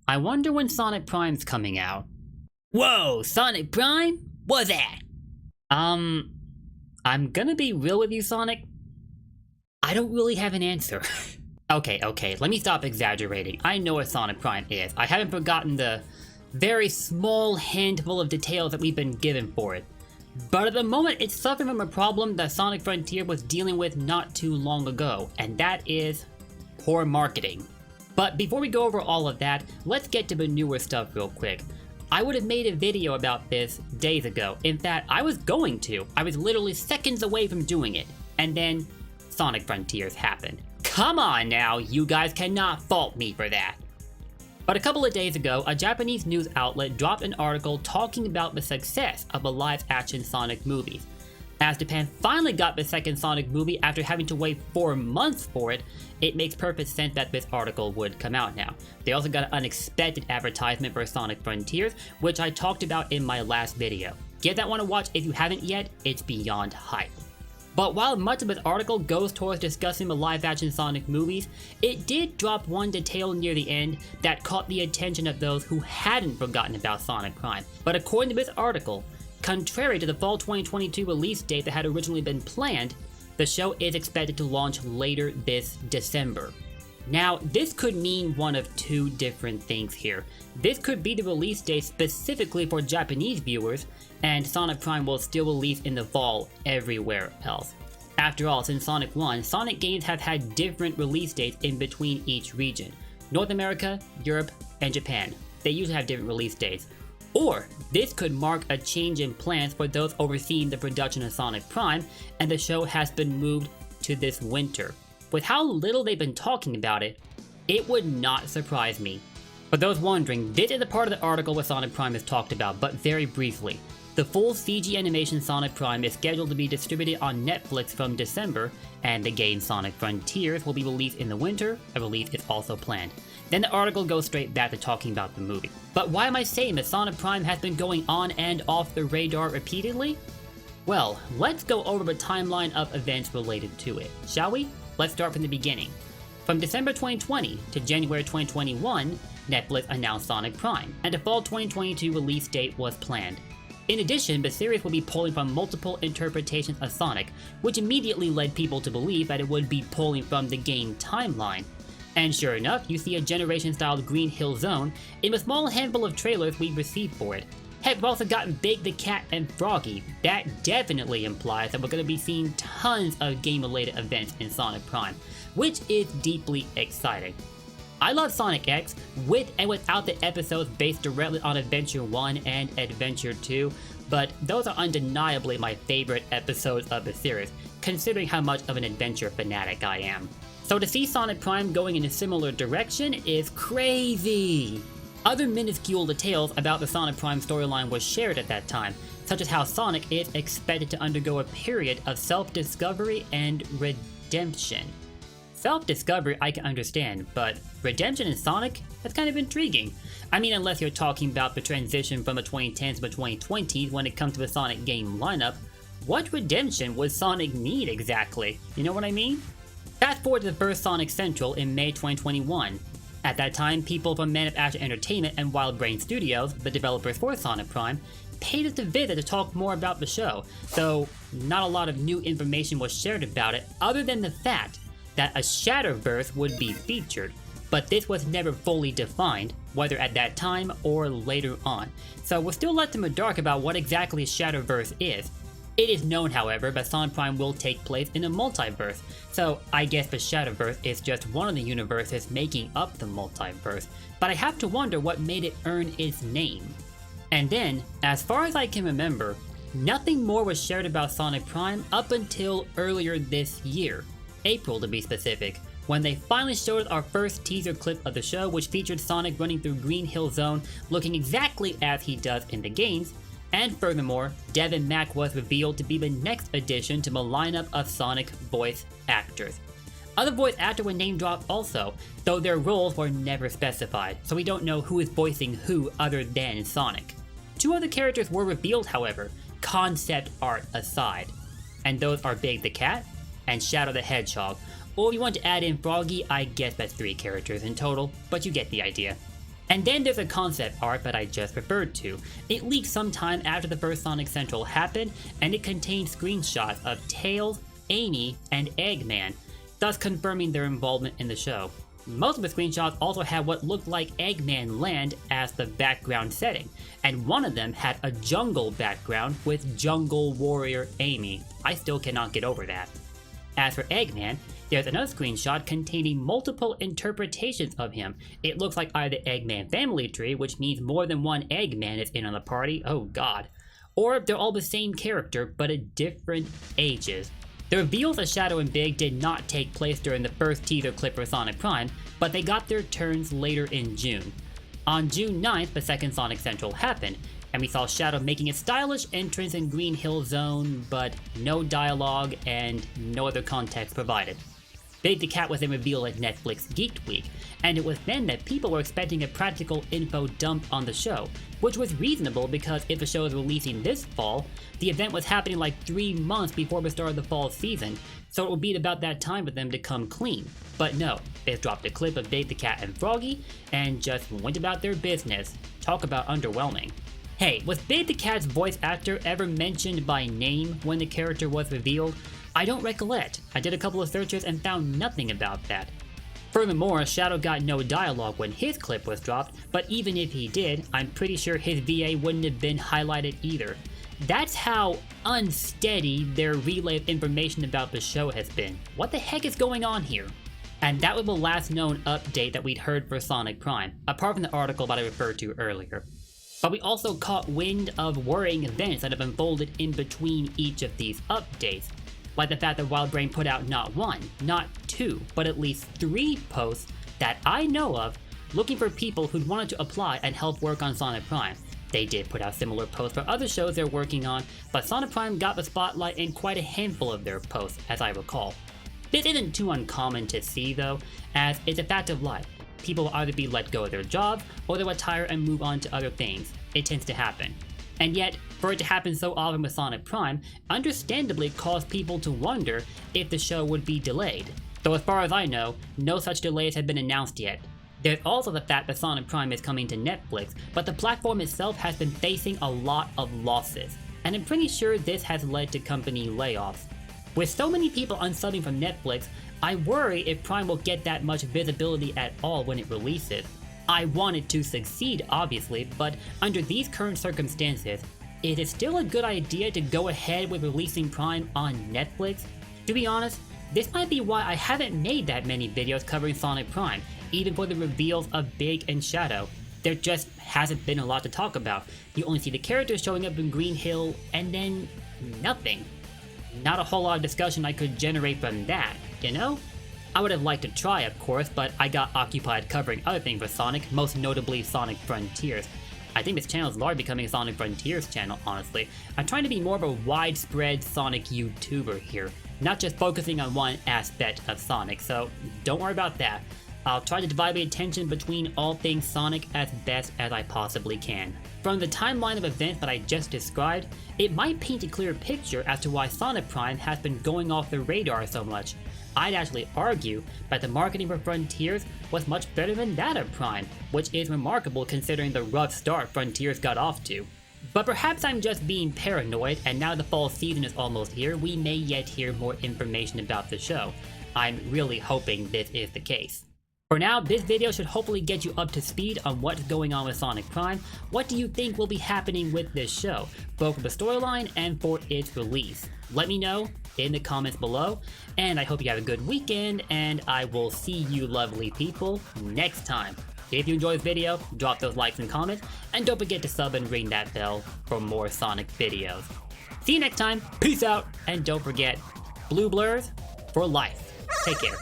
I wonder when Sonic Prime's coming out. Whoa, Sonic Prime? What's that? I'm gonna be real with you, Sonic. I don't really have an answer. Okay, let me stop exaggerating. I know what Sonic Prime is. I haven't forgotten the very small handful of details that we've been given for it. But at the moment, it's suffering from a problem that Sonic Frontier was dealing with not too long ago, and that is poor marketing. But before we go over all of that, let's get to the newer stuff real quick. I would have made a video about this days ago. In fact, I was going to. I was literally seconds away from doing it. And then Sonic Frontiers happened. Come on now, you guys cannot fault me for that. But a couple of days ago, a Japanese news outlet dropped an article talking about the success of the live-action Sonic movies. As Japan finally got the second Sonic movie after having to wait 4 months for it, it makes perfect sense that this article would come out now. They also got an unexpected advertisement for Sonic Frontiers, which I talked about in my last video. Give that one a watch if you haven't yet, it's beyond hype. But while much of this article goes towards discussing the live-action Sonic movies, it did drop one detail near the end that caught the attention of those who hadn't forgotten about Sonic Prime. But according to this article, contrary to the fall 2022 release date that had originally been planned, the show is expected to launch later this December. Now, this could mean one of two different things here. This could be the release date specifically for Japanese viewers, and Sonic Prime will still release in the fall everywhere else. After all, since Sonic 1, Sonic games have had different release dates in between each region. North America, Europe, and Japan. They usually have different release dates. Or, this could mark a change in plans for those overseeing the production of Sonic Prime, and the show has been moved to this winter. With how little they've been talking about it, it would not surprise me. For those wondering, this is a part of the article where Sonic Prime is talked about, but very briefly. The full CG animation Sonic Prime is scheduled to be distributed on Netflix from December, and the game Sonic Frontiers will be released in the winter. A release is also planned. Then the article goes straight back to talking about the movie. But why am I saying that Sonic Prime has been going on and off the radar repeatedly? Well, let's go over the timeline of events related to it, shall we? Let's start from the beginning. From December 2020 to January 2021, Netflix announced Sonic Prime, and a fall 2022 release date was planned. In addition, the series will be pulling from multiple interpretations of Sonic, which immediately led people to believe that it would be pulling from the game timeline. And sure enough, you see a generation-styled Green Hill Zone in the small handful of trailers we've received for it. Heck, we've also gotten Big the Cat and Froggy. That definitely implies that we're going to be seeing tons of game-related events in Sonic Prime, which is deeply exciting. I love Sonic X, with and without the episodes based directly on Adventure 1 and Adventure 2, but those are undeniably my favorite episodes of the series, considering how much of an adventure fanatic I am. So to see Sonic Prime going in a similar direction is crazy! Other minuscule details about the Sonic Prime storyline were shared at that time, such as how Sonic is expected to undergo a period of self-discovery and redemption. Self-discovery I can understand, but redemption in Sonic? That's kind of intriguing. I mean, unless you're talking about the transition from the 2010s to the 2020s when it comes to the Sonic game lineup, what redemption would Sonic need exactly? You know what I mean? Fast forward to the first Sonic Central in May 2021. At that time, people from Man of Action Entertainment and Wild Brain Studios, the developers for Sonic Prime, paid us a visit to talk more about the show, though not a lot of new information was shared about it other than the fact that a Shatterverse would be featured, but this was never fully defined, whether at that time or later on. So we're still left in the dark about what exactly Shatterverse is. It is known, however, that Sonic Prime will take place in a multiverse, so I guess the Shatterverse is just one of the universes making up the multiverse, but I have to wonder what made it earn its name. And then, as far as I can remember, nothing more was shared about Sonic Prime up until earlier this year, April to be specific, when they finally showed us our first teaser clip of the show, which featured Sonic running through Green Hill Zone looking exactly as he does in the games. And furthermore, Devin Mack was revealed to be the next addition to the lineup of Sonic voice actors. Other voice actors were name dropped also, though their roles were never specified, so we don't know who is voicing who other than Sonic. 2 other characters were revealed, however, concept art aside, and those are Big the Cat and Shadow the Hedgehog, or if you want to add in Froggy, I guess that's 3 characters in total, but you get the idea. And then there's a concept art that I just referred to. It leaked sometime after the first Sonic Central happened, and it contained screenshots of Tails, Amy, and Eggman, thus confirming their involvement in the show. Most of the screenshots also had what looked like Eggman Land as the background setting, and one of them had a jungle background with Jungle Warrior Amy. I still cannot get over that. As for Eggman, there's another screenshot containing multiple interpretations of him. It looks like either Eggman family tree, which means more than one Eggman is in on the party, oh god, or they're all the same character but at different ages. The reveals of Shadow and Big did not take place during the first teaser clip for Sonic Prime, but they got their turns later in June. On June 9th, the second Sonic Central happened, and we saw Shadow making a stylish entrance in Green Hill Zone, but no dialogue and no other context provided. Big the Cat was then revealed at Netflix Geek Week, and it was then that people were expecting a practical info dump on the show, which was reasonable because if the show is releasing this fall, the event was happening like 3 months before the start of the fall season, so it would be about that time for them to come clean. But no, they dropped a clip of Big the Cat and Froggy, and just went about their business. Talk about underwhelming. Hey, was Big the Cat's voice actor ever mentioned by name when the character was revealed? I don't recollect. I did a couple of searches and found nothing about that. Furthermore, Shadow got no dialogue when his clip was dropped, but even if he did, I'm pretty sure his VA wouldn't have been highlighted either. That's how unsteady their relay of information about the show has been. What the heck is going on here? And that was the last known update that we'd heard for Sonic Prime, apart from the article that I referred to earlier. But we also caught wind of worrying events that have unfolded in between each of these updates, like the fact that WildBrain put out not 1, not 2, but at least 3 posts that I know of looking for people who'd wanted to apply and help work on Sonic Prime. They did put out similar posts for other shows they're working on, but Sonic Prime got the spotlight in quite a handful of their posts, as I recall. This isn't too uncommon to see though, as it's a fact of life. People will either be let go of their jobs, or they'll retire and move on to other things. It tends to happen. And yet, for it to happen so often with Sonic Prime, understandably caused people to wonder if the show would be delayed. Though as far as I know, no such delays have been announced yet. There's also the fact that Sonic Prime is coming to Netflix, but the platform itself has been facing a lot of losses, and I'm pretty sure this has led to company layoffs. With so many people unsubbing from Netflix, I worry if Prime will get that much visibility at all when it releases. I want it to succeed, obviously, but under these current circumstances, it is still a good idea to go ahead with releasing Prime on Netflix. To be honest, this might be why I haven't made that many videos covering Sonic Prime, even for the reveals of Big and Shadow. There just hasn't been a lot to talk about. You only see the characters showing up in Green Hill, and then nothing. Not a whole lot of discussion I could generate from that, you know? I would have liked to try, of course, but I got occupied covering other things with Sonic, most notably Sonic Frontiers. I think this channel is largely becoming a Sonic Frontiers channel, honestly. I'm trying to be more of a widespread Sonic YouTuber here, not just focusing on one aspect of Sonic, so don't worry about that. I'll try to divide the attention between all things Sonic as best as I possibly can. From the timeline of events that I just described, it might paint a clear picture as to why Sonic Prime has been going off the radar so much. I'd actually argue that the marketing for Frontiers was much better than that of Prime, which is remarkable considering the rough start Frontiers got off to. But perhaps I'm just being paranoid, and now the fall season is almost here, we may yet hear more information about the show. I'm really hoping this is the case. For now, this video should hopefully get you up to speed on what's going on with Sonic Prime. What do you think will be happening with this show, both for the storyline and for its release? Let me know in the comments below, and I hope you have a good weekend, and I will see you lovely people next time. If you enjoyed this video, drop those likes and comments, and don't forget to sub and ring that bell for more Sonic videos. See you next time, peace out, and don't forget, blue blurs for life. Take care.